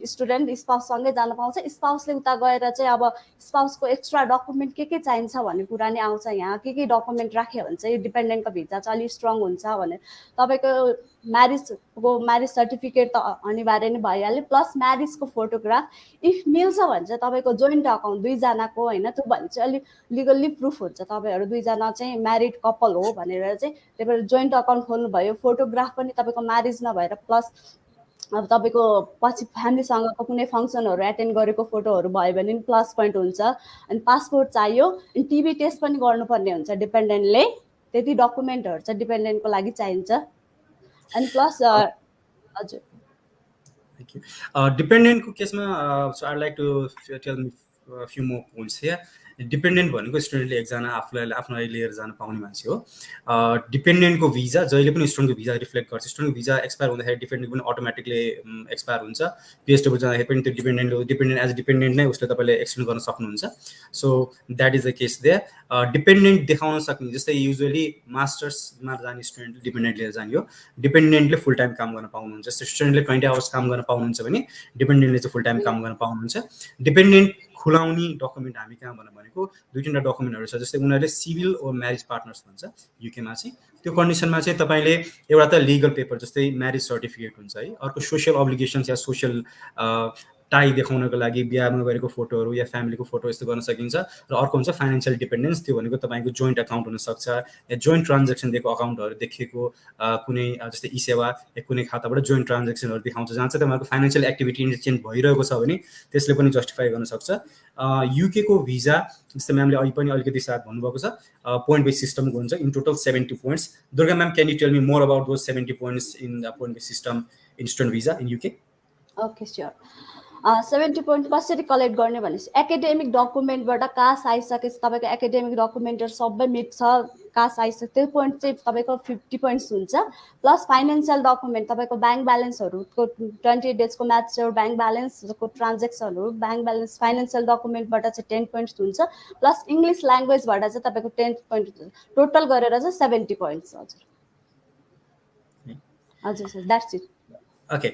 स्टुडेन्ट स्पाउस सँगै जान पाउँछ। स्पाउसले उता गएर चाहिँ अब स्पाउसको एक्स्ट्रा डकुमेन्ट के चाहिन्छ भन्ने कुरा नि आउँछ। यहाँ के डकुमेन्ट राख्यो भने चाहिँ डिपेन्डेन्टको भिजा चाहिँ अलिक स्ट्रङ हुन्छ भने तपाईँको म्यारिज सर्टिफिकेट त अनिवार्य नै भइहाल्यो, प्लस म्यारिजको फोटोग्राफ इफ मिल्छ भने चाहिँ तपाईँको जोइन्ट अकाउन्ट दुईजनाको होइन, त्यो भने चाहिँ अलिक लिगल्ली प्रुफ हुन्छ तपाईँहरू दुईजना चाहिँ म्यारिड कपल हो भनेर चाहिँ। त्यही भएर जोइन्ट अकाउन्ट खोल्नुभयो, फोटोग्राफ पनि तपाईँको म्यारिज नभएर प्लस अब तपाईँको पछि फ्यामिलीसँगको कुनै फङ्सनहरू एटेन्ड गरेको फोटोहरू भयो भने पनि प्लस पोइन्ट हुन्छ। अनि पासपोर्ट चाहियो, अनि टिबी टेस्ट पनि गर्नुपर्ने हुन्छ डिपेन्डेन्टले। त्यति डकुमेन्टहरू चाहिँ डिपेन्डेन्टको लागि चाहिन्छ। अनि प्लस हजुर डिपेन्डेन्टको केसमा so I like to tell me few more points here. Dependent भनेको स्टुडेन्टले एकजना आफूलाई आफ्नो लिएर जान पाउने मान्छे हो। डिपेन्डेन्टको भिजा जहिले पनि स्टुडेन्टको भिजा रिफ्लेक्ट गर्छ। स्टुडेन्टको भिजा एक्सपायर हुँदाखेरि डिपेन्डेन्ट पनि अटोमेटिकली एक्सपायर हुन्छ। पिएचडब्ल्यू जाँदाखेरि पनि त्यो डिपेन्डेन्ट एज डिपेन्डेन्ट नै उसले तपाईँले एक्सटेन्ड गर्न सक्नुहुन्छ। So that is the case there. Dependent देखाउन सक्ने जस्तै युजुअली मास्टर्समा जाने स्टुडेन्टले डिपेन्डेन्ट लिएर जाने हो। डिपेन्डेन्टले फुल टाइम काम गर्न पाउनुहुन्छ। जस्तै स्टुडेन्टले 20 आवर्स काम गर्न पाउनुहुन्छ भने डिपेन्डेन्टले चाहिँ फुल टाइम काम गर्न पाउनुहुन्छ। डिपेन्डेन्ट खुलाउने डकुमेन्ट हामी कहाँ भनेको 2-3 डकुमेन्टहरू छ। जस्तै उनीहरूले सिभिल और म्यारिज पार्टनर्स भन्छ युकेमा चाहिँ। त्यो कन्डिसनमा चाहिँ तपाईँले एउटा त लिगल पेपर जस्तै म्यारिज सर्टिफिकेट हुन्छ है, अर्को सोसियल अब्लिगेसन्स या सोसियल टाई देखाउनको लागि बिहामा गरेको फोटोहरू या फ्यामिलीको फोटो यस्तो गर्न सकिन्छ। र अर्को हुन्छ फाइनेन्सियल डिपेन्डेन्स। त्यो भनेको तपाईँको जोइन्ट अकाउन्ट हुनसक्छ या जोइन्ट ट्रान्जेक्सन दिएको अकाउन्टहरू देखिएको कुनै जस्तै ई सेवा या कुनै खाताबाट जोइन्ट ट्रान्जेक्सनहरू देखाउँछ जहाँ चाहिँ तपाईँको फाइनेन्सियल एक्टिभिटी चेन्ज भइरहेको छ भने त्यसले पनि जस्टिफाई गर्न सक्छ। युकेको भिजा जस्तै म्यामले अहिले पनि अलिकति साथ भन्नुभएको छ पोइन्ट बेस सिस्टमको हुन्छ। In total 70 points. Durga ma'am, can you tell me more about those 70 points in the point base system in student visa in UK? Okay sure. 70 point कसरी कलेक्ट गर्ने भनेपछि एकाडेमिक डकुमेन्टबाट कास आइसकेपछि तपाईँको एकाडेमिक डकुमेन्टहरू सबै मिट छ, कास आइसक्यो, त्यो पोइन्ट चाहिँ तपाईँको 50 पोइन्ट्स हुन्छ। प्लस फाइनेन्सियल डकुमेन्ट तपाईँको ब्याङ्क ब्यालेन्सहरूको 20 डेजको म्याच्योर ब्याङ्क ब्यालेन्सको ट्रान्जेक्सनहरू ब्याङ्क ब्यालेन्स फाइनेन्सियल डकुमेन्टबाट चाहिँ 10 पोइन्ट्स हुन्छ। प्लस इङ्ग्लिस ल्याङ्ग्वेजबाट चाहिँ तपाईँको 10 पोइन्ट हुन्छ। टोटल गरेर चाहिँ 70 पोइन्ट्स। हजुर हजुर sir, that's it. Okay,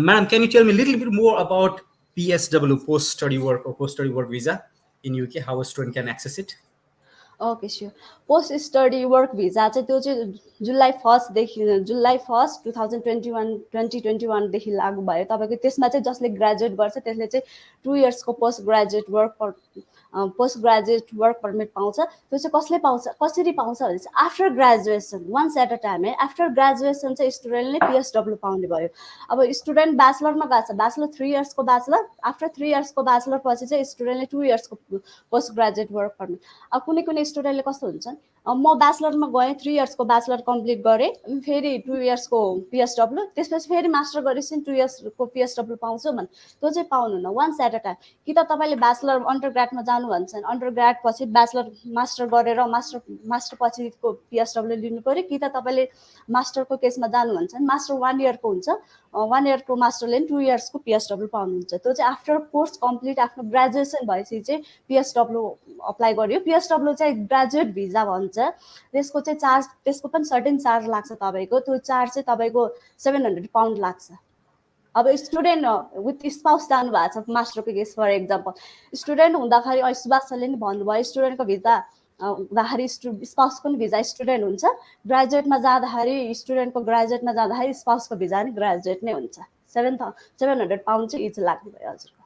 ma'am, can you tell me a little bit more about PSW, post-study work or post-study work visa in UK? How a student can access it? Okay sure. Post study work भिजा चाहिँ त्यो चाहिँ जुलाई 1 2021देखि लागू भयो तपाईँको। त्यसमा चाहिँ जसले ग्रेजुएट गर्छ त्यसले चाहिँ 2 इयर्सको पोस्ट ग्रेजुएट वर्क पर्मिट पाउँछ। त्यो चाहिँ कसले पाउँछ, कसरी पाउँछ भने चाहिँ after graduation, once at a time है। आफ्टर ग्रेजुएसन चाहिँ स्टुडेन्टले पिएसडब्ल्यू पाउने भयो। अब स्टुडेन्ट ब्याचलरमा गएको छ, ब्याचलर 3 इयर्सको ब्याचलर, आफ्टर 3 इयर्सको ब्याचलर पछि चाहिँ स्टुडेन्टले 2 इयर्सको पोस्ट ग्रेजुएट वर्क पर्मिट। अब कुनै कुनै स्टुडेन्टले कस्तो हुन्छ, म ब्याचलरमा गएँ, 3 इयर्सको ब्याचलर कम्प्लिट गरेँ, फेरि 2 इयर्सको पिएसडब्ल्यू, त्यसपछि फेरि मास्टर गरेपछि 2 इयर्सको पिएसडब्ल्यू पाउँछु भने त्यो चाहिँ पाउनुहुन्न। Once at a time. कि त तपाईँले ब्याचलर अन्डर ग्राडमा जानु भन्छ भने अन्डर ग्राड पछि ब्याचलर मास्टर गरेर मास्टर पछिको पिएसडब्ल्यू लिनु पऱ्यो। कि त तपाईँले मास्टरको केसमा जानु भन्छ भने मास्टर 1 इयरको हुन्छ, 1 इयरको मास्टरले 2 इयर्सको पिएसडब्ल्यू पाउनुहुन्छ। त्यो चाहिँ आफ्टर कोर्स कम्प्लिट आफ्नो ग्रेजुएसन भएपछि चाहिँ पिएसडब्ल्यू अप्लाई गर्यो। पिएसडब्ल्यू चाहिँ ग्रेजुएट भिजा भन्छ। त्यसको चाहिँ चार्ज, त्यसको पनि सर्टेन चार्ज लाग्छ तपाईँको। त्यो चार्ज चाहिँ तपाईँको 700 पाउन्ड लाग्छ। अब स्टुडेन्ट विथ स्पाउस जानु भएको छ मास्टरको केस फर एक्जाम्पल, स्टुडेन्ट हुँदाखेरि सुभाष सरले नि भन्नुभयो स्टुडेन्टको भिजा हुँदाखेरि स्पाउसको पनि भिजा स्टुडेन्ट हुन्छ। ग्रेजुएटमा जाँदाखेरि स्टुडेन्टको ग्रेजुएटमा जाँदाखेरि स्पाउसको भिजा नि ग्रेजुएट नै हुन्छ। 700 पाउन्ड चाहिँ इच लाग्ने भयो हजुरको।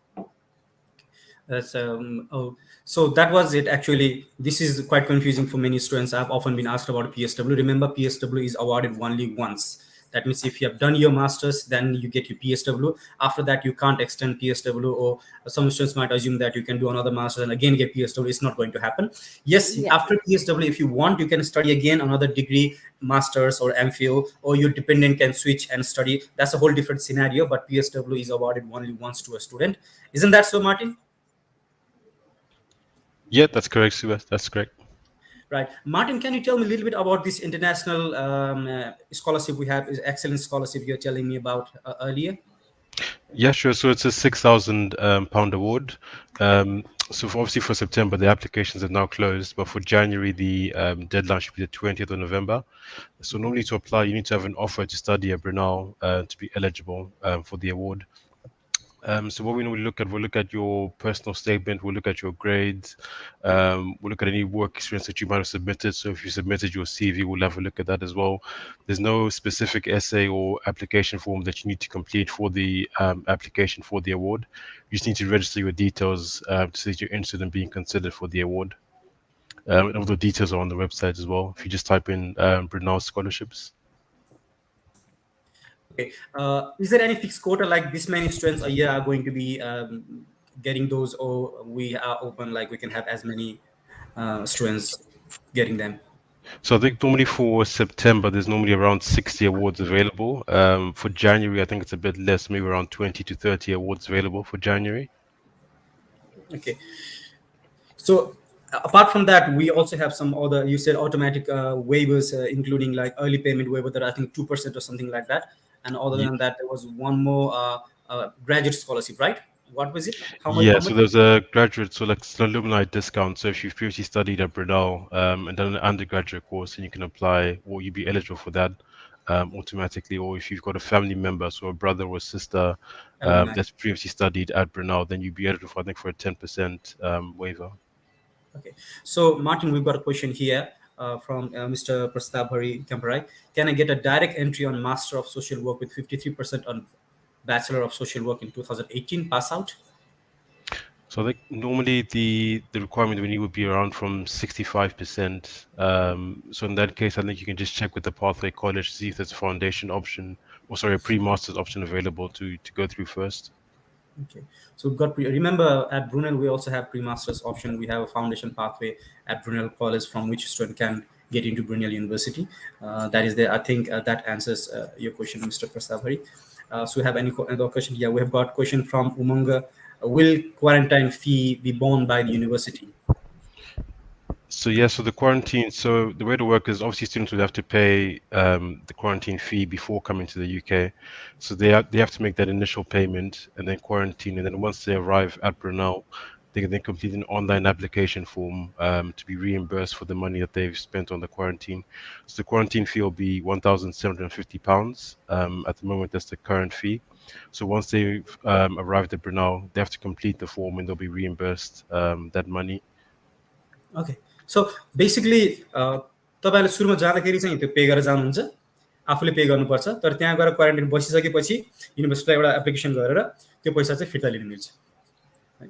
That's oh, so that was it. Actually, this is quite confusing for many students. I've often been asked about PSW. Remember, PSW is awarded only once. That means if you have done your masters, then you get your PSW. After that, you can't extend PSW, or some students might assume that you can do another master and again get PSW. It's not going to happen. Yes, Yeah. after PSW, if you want, you can study again another degree, masters or MPhil, or your dependent can switch and study. That's a whole different scenario. But PSW is awarded only once to a student. Isn't that so, Martin? Yeah, that's correct, Subash. That's correct. Right. Martin, can you tell me a little bit about this international scholarship we have, is excellent scholarship you're telling me about earlier? Yeah, sure. So it's a £6,000 pound award. Obviously for September, the applications are now closed, but for January, the deadline should be the 20th of November. So normally to apply, you need to have an offer to study at Brunel to be eligible for the award. So what we normally look at, we'll look at your personal statement, we'll look at your grades, we'll look at any work experience that you might have submitted. So if you submitted your CV, we'll have a look at that as well. There's no specific essay or application form that you need to complete for the application for the award. You just need to register your details to say that you're interested in being considered for the award. And all the details are on the website as well. If you just type in Brunel scholarships. Okay. Is there any fixed quota, like this many students a year are going to be getting those, or we are open, like we can have as many students getting them? So I think normally for September, there's normally around 60 awards available. For January, I think it's a bit less, maybe around 20 to 30 awards available for January. Okay. So apart from that, we also have some other, you said automatic waivers, including like early payment waiver that I think 2% or something like that. And other Ye- than that, there was one more graduate scholarship, right? What was it? How much? Yeah, How so much? there's a graduate, so like it's an alumni discount. So if you've previously studied at Brunel and done an undergraduate course, and you can apply, or you'd be eligible for that automatically. Or if you've got a family member, so a brother or sister Alumni. that's previously studied at Brunel, then you'd be eligible for, I think, for a 10% waiver. Okay. So Martin, we've got a question here from Mr. Prastab Hari Kamparai. Can I get a direct entry on Master of Social Work with 53% on Bachelor of Social Work in 2018 pass out? So I think normally the requirement we need would be around from 65%. So in that case, I think you can just check with the Pathway College to see if there's a foundation option, or sorry, a pre-master's option available to go through first. Okay, so we've got remember at Brunel we also have pre-masters option. We have a foundation pathway at Brunel College from which student can get into Brunel University. That is there. I think that answers your question, Mr. Prasabhari. So we have any other question? Yeah, we have got question from Umanga. Will quarantine fee be borne by the university? So yeah, so the quarantine, so the way to work is obviously students would have to pay the quarantine fee before coming to the UK. So they have to make that initial payment and then quarantine, and then once they arrive at Brunel, they can then complete an online application form to be reimbursed for the money that they've spent on the quarantine. So the quarantine fee will be £1,750. At the moment, that's the current fee. So once they've arrived at Brunel, they have to complete the form and they'll be reimbursed that money. Okay, so basically तपाईँले सुरुमा जाँदाखेरि चाहिँ त्यो पे गरेर जानुहुन्छ, आफूले पे गर्नुपर्छ, तर त्यहाँ गएर क्वारेन्टाइन बसिसकेपछि युनिभर्सिटीलाई एउटा एप्लिकेसन गरेर त्यो पैसा चाहिँ फिर्ता लिनु मिल्छ.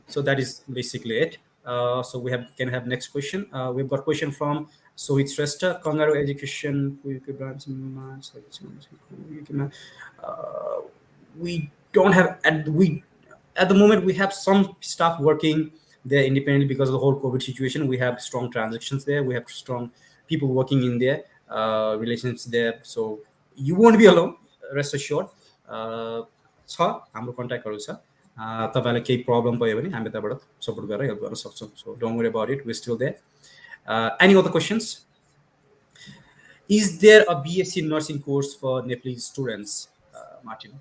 So that is basically it. So we can have next question. We've got question from Sohit Shrestha, Kangaroo Education. We don't have at the moment we have some staff working there independently because of the whole COVID situation. We have strong transactions there. We have strong people working in there, relationships there. So you won't be alone. Rest assured. छ हाम्रो कन्ट्याक्टहरू छ, तपाईँलाई केही problem भयो भने हामी त्यहाँबाट support गरेर हेल्प गर्न सक्छौँ. So don't worry about it, we still there. Any other questions? Is there a BSc nursing course for Nepalese students, Martin?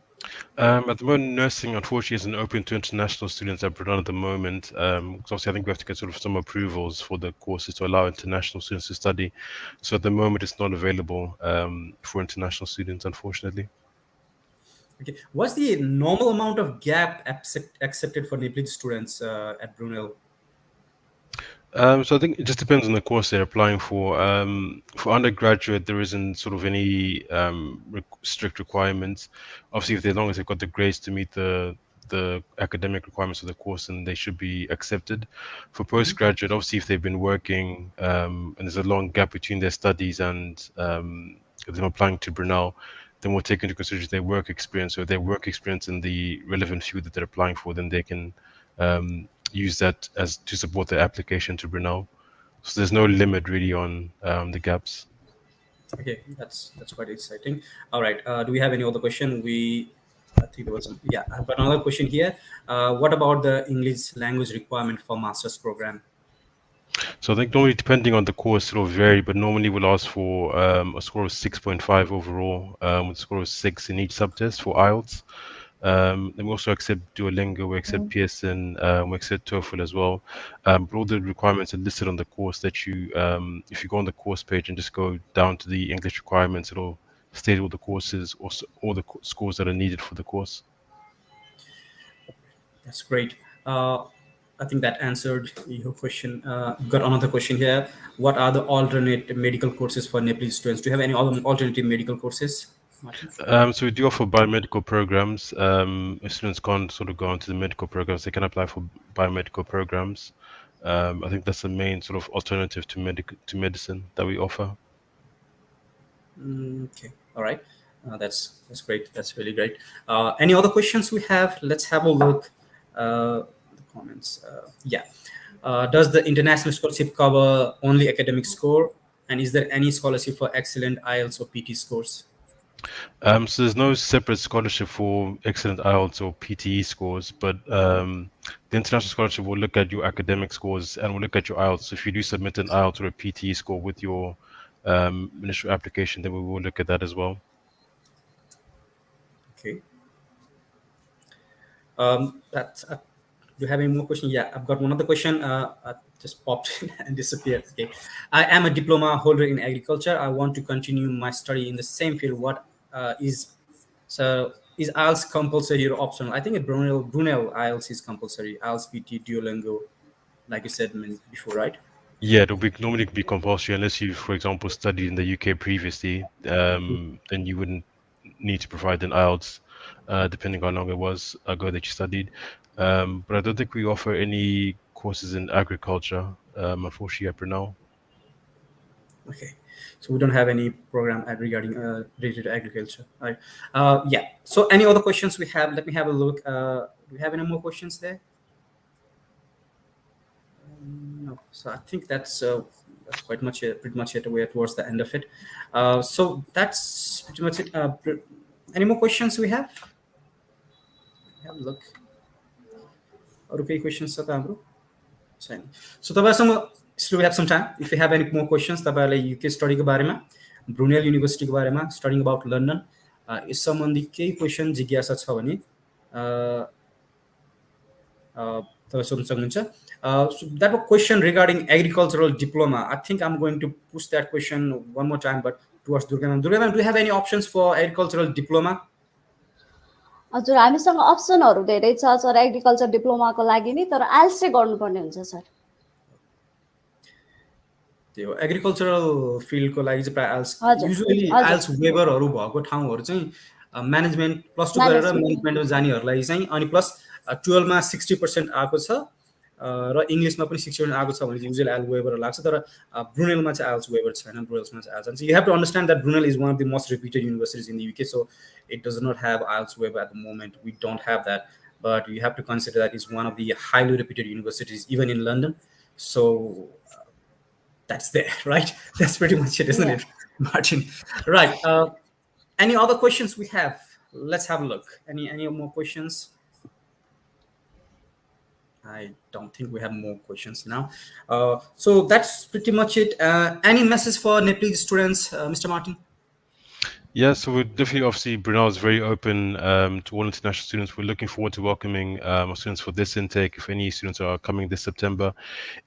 At the moment, nursing unfortunately isn't open to international students at Brunel at the moment. Because obviously, I think we have to get sort of some approvals for the courses to allow international students to study. So at the moment, it's not available for international students, unfortunately. Okay, what's the normal amount of gap accepted for Nepalese students at Brunel? So I think it just depends on the course they're applying for. For undergraduate, there isn't sort of any strict requirements. Obviously, as long as they've got the grades to meet the the academic requirements of the course, and they should be accepted. For Mhm. postgraduate, obviously, if they've been working and there's a long gap between their studies and them applying to Brunel, then we'll take into consideration their work experience. So if their work experience in the relevant field that they're applying for, then they can use that as to support their application to Brunel. So there's no limit really on the gaps. Okay, that's quite exciting. All right, do we have any other question? I think there was some. Yeah, I've got another question here. What about the English language requirement for master's program? So I think normally depending on the course it'll vary, but normally we'll ask for a score of 6.5 overall, with a score of 6 in each subtest for IELTS. Then we also accept Duolingo, we accept Pearson, we accept TOEFL as well. But all the requirements are listed on the course that you, if you go on the course page and just go down to the English requirements, it'll state all the courses, also all the scores that are needed for the course. That's great. I think that answered your question. Got another question here. What are the alternate medical courses for Nepalese students? Do you have any other alternative medical courses, Martin? So we do offer biomedical programs. If students can't sort of go onto the medical programs, they can apply for biomedical programs. I think that's the main sort of alternative to medicine that we offer. Okay, all right. That's great. That's really great. Any other questions we have? Let's have a look. The comments. Yeah. Does the international scholarship cover only academic score? And is there any scholarship for excellent IELTS or PT scores? So there's no separate scholarship for excellent IELTS or PTE scores, but the international scholarship will look at your academic scores and will look at your IELTS. So if you do submit an IELTS or a PTE score with your initial application, then we will look at that as well. Okay. That's. Do you have any more questions? Yeah, I've got one other question. Just popped and disappeared. Okay. I am a diploma holder in agriculture. I want to continue my study in the same field. What is IELTS compulsory or optional? I think at Brunel IELTS is compulsory. IELTS, PT, Duolingo, like you said before, right? Yeah, it'll be normally be compulsory unless you, for example, studied in the UK previously. Then you wouldn't need to provide an IELTS, depending on how long it was ago that you studied. But I don't think we offer any courses in agriculture, unfortunately, at Brunel. Okay, so we don't have any program regarding related to agriculture, right? Yeah. So any other questions we have? Let me have a look. Do we have any more questions there? No. So I think that's quite much it, pretty much it. We are towards the end of it. So that's pretty much it. Any more questions we have? Have a look. अरू केही questions छ त हाम्रो छैन सो तपाईहरुसँग still we have some time if you have any more questions तपाईहरुले UK study को बारेमा Brunel university को बारेमा स्टडीing about लन्डन यस सम्बन्धी केही क्वेशन जिज्ञासा छ भने तपाईं सोध्न सक्नुहुन्छ so that was question regarding agricultural diploma. I think I'm going to push that question one more time but towards Durga ma'am. Durga ma'am, do you have any options for agricultural diploma? हजुर हामीसँग अप्सनहरु धेरै छ sir agriculture डिप्लोमाको लागि नि तर IELTS चाहिँ गर्नुपर्ने हुन्छ सर त्यो एग्रिकल्चरल फिल्डको लागि चाहिँ प्राय आइल्स युजुअली आइल्स वेबरहरु भएको ठाउँहरु चाहिँ म्यानेजमेन्ट प्लस 2 गरेर म्यानेजमेन्टमा जानेहरुलाई चाहिँ अनि प्लस 12 मा 60% आएको छ र इंग्लिशमा पनि 60% आएको छ भने चाहिँ युजुअली आइल्स वेबर लाग्छ तर ब्रुनेलमा चाहिँ आइल्स वेबर छैन ब्रुनेलमा चाहिँ आइल्स छ you have to understand that Brunel is one of the most reputed universities in the UK so it does not have IELTS waiver at the moment. We don't have that, but you have to consider that it's one of the highly reputed universities, even in London. So that's there, right? That's pretty much it, isn't it, Martin? Right. Any other questions we have? Let's have a look. Any more questions? I don't think we have more questions now. So that's pretty much it. Any message for Nepalese students, Mr. Martin? Yeah, so we're definitely, obviously, Brunel is very open to all international students. We're looking forward to welcoming our students for this intake. If any students are coming this September,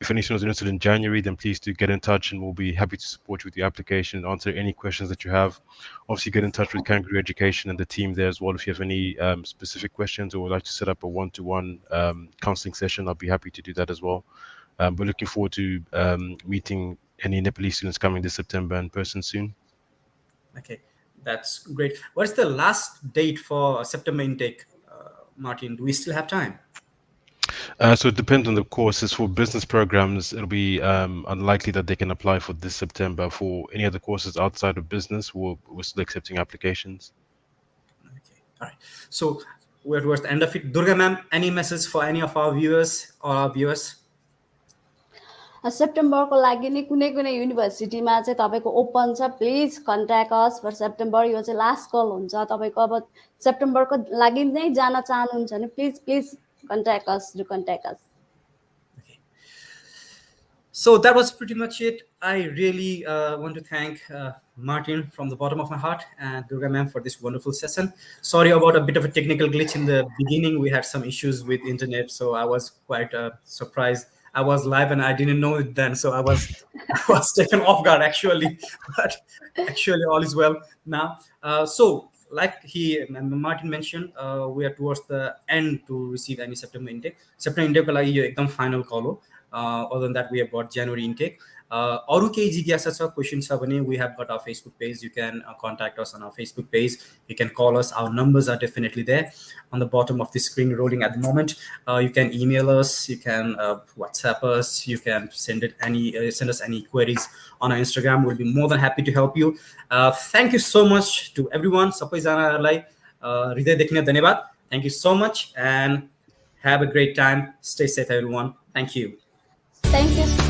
if any students are interested in January, then please do get in touch and we'll be happy to support you with your application and answer any questions that you have. Obviously, get in touch with Kangaroo Education and the team there as well. If you have any specific questions or would like to set up a one-to-one counseling session, I'll be happy to do that as well. We're looking forward to meeting any Nepalese students coming this September in person soon. Okay. That's great. What's the last date for September intake? Martin, do we still have time? So it depends on the courses. For business programs, it'll be unlikely that they can apply for this September. For any other courses outside of business, we're still accepting applications. Okay, all right. So we're towards the end of it. Durga ma'am, any message for any of our viewers or our viewers? सेप्टेम्बरको लागि नि कुनै कुनै युनिभर्सिटीमा चाहिँ तपाईँको open छ, please contact us for September. यो चाहिँ लास्ट कल हुन्छ तपाईँको. अब सेप्टेम्बरको लागि नै जान चाहनुहुन्छ भने please please contact us, do contact us. So that was pretty much it. I really want to thank Martin from the bottom of my heart and Durga ma'am for this wonderful session. Sorry about a bit of a technical glitch in the beginning. We had some issues with internet, so I was quite surprised. I was live and I didn't know it then, so I was taken off guard actually. But actually, all is well now. So like Martin mentioned, we are towards the end to receive any September intake. September intake ko lagi yo ekdam final call ho. Other than that, we have got January intake. Aru kehi jigyasa cha, question cha bhane, we have got our Facebook page. You can contact us on our Facebook page. You can call us. Our numbers are definitely there on the bottom of the screen rolling at the moment. You can email us. You can WhatsApp us. You can send us any queries on our Instagram. We'll be more than happy to help you. Thank you so much to everyone. Sabaizanahरुलाई हृदयदेखि नै धन्यवाद. Thank you so much and have a great time. Stay safe, everyone. Thank you. Thank you.